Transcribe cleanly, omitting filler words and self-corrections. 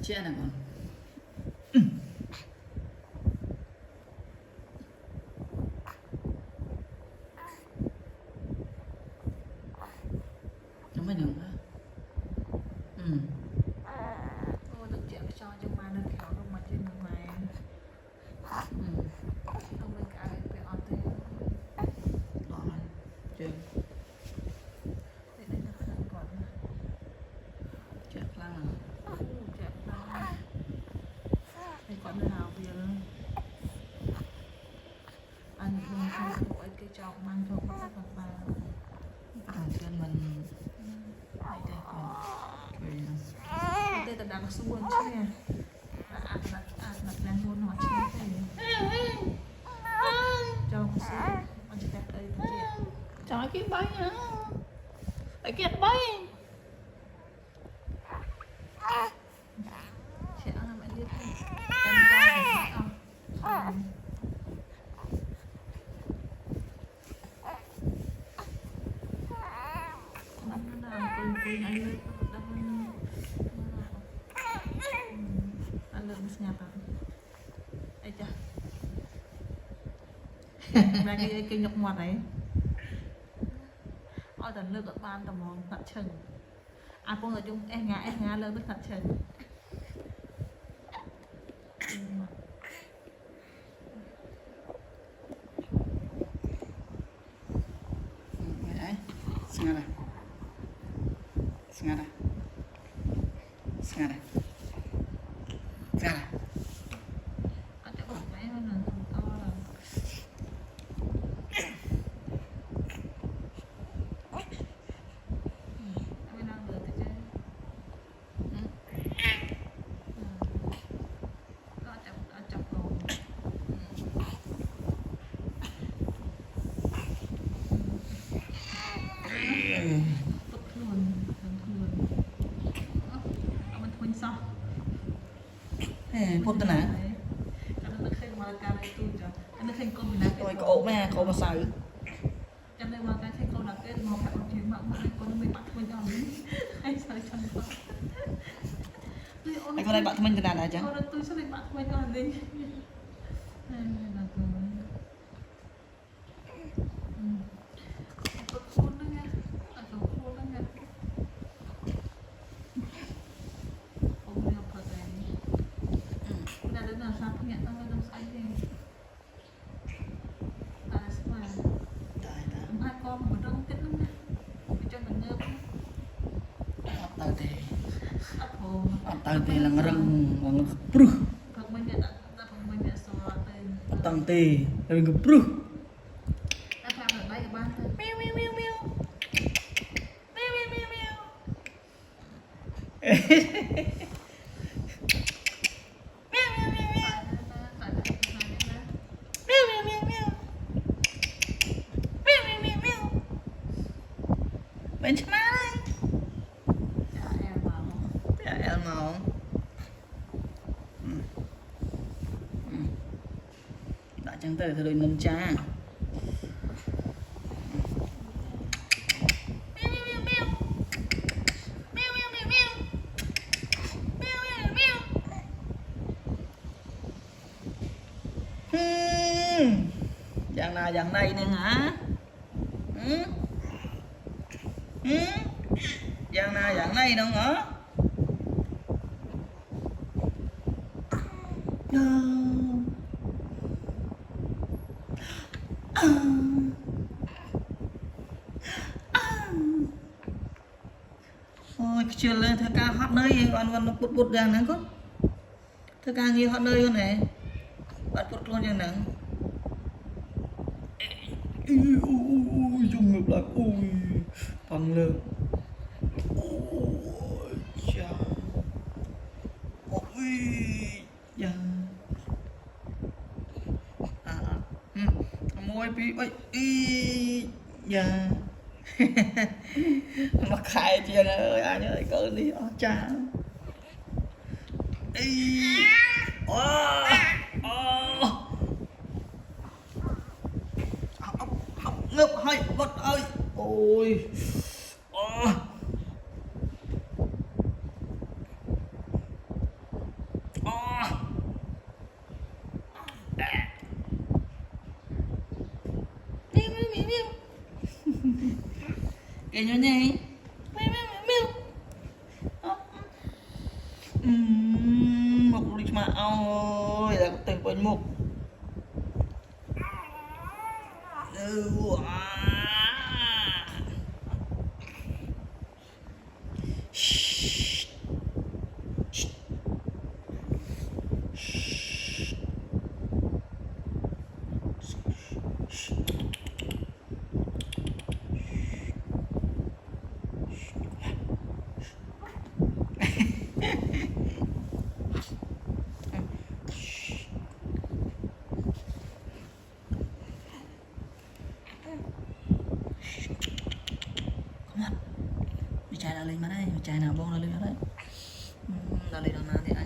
Che nè con. Nó mới được hả? Tôi được chẹo cho trong mà nó kéo trong mà trên đường này. Không được cả cái ọt thế. Đó rồi. Chơi. Thế đây là phần còn. Chẹo lăng à. Chẹo lăng. Đây còn nào việc. Anh không không tuổi cái chồng mang cho các bạn bà. Trên mình đây đây còn Đây là đang xuống chứ nè. Đặt đang luôn hỏi chứ thế. Cho một xíu. Anh chỉ đặt đây thôi chị. trời cái bay hả? Tại cái bay. Chị ăn là bạn biết không? Em ra thì không. Nó làm cười anh ơi. Anh lên nhà bạn. Ê chà. Là cái nhục mặt ấy. Ôi tần lương các bạn tầm hồn thật chừng. À con ở chung em ngã lên với thật chừng. Sengaja. Sengaja. Sengaja. Sengaja. Có chỗ một bé hơn là to là. Em đang lừa tới chơi. Có chọc hồn. Tốt luôn, thường. Mình thun sao? Phút tên hả? Nó khen mà ca này tôi cho. Nó khen con mình Rồi cậu mà sợ. Cho nên mà cái khen con là cái màu phải còn chuyện mà con nó mới bắt quên cho mình. Hay sao chân con. Anh con này bạn mình thế nào này chứ? Con tôi sẽ lại bắt quên cho mình. Là cười. Tốt khôn đó nha. Tốt khôn đó nha. Không được thật này. Là đến là sao không nhận ra đâu sai gì. À sao mà hai con mà đông tích lắm nha. Cho mình ngơ. Tao thì là rừng và pruh. Phần mình nhận phần mình nhận số tên. Tao thì rừng pruh. Đã phạm ở đây các bạn. Meo meo meo meo. Meo meo meo meo. Bên chân này. Dạ em màu. Đã chẳng tới thời nâng cha. Dạng này nè hả? Dạng này đâu hả? Ôi chưa lên thưa ca hot nơi còn bút ra nữa có. Thưa ca nghe hot nơi này. Bạn bút luôn như nắng. Ôi dùng ngược lại. Ôi bằng lơ. Ôi chà. Ôi da. Môi bị ôi da. Mà khai chưa ơi ai ơi cỡ đi cha. Ngập hai vật ơi. Ôi kể nhớ nhỉ mèo mèo mèo một lịch mà ôi là từng quên một Chạy là lên mà đây, chạy nào bông là lên đó đấy. Là lên đó nào thì ai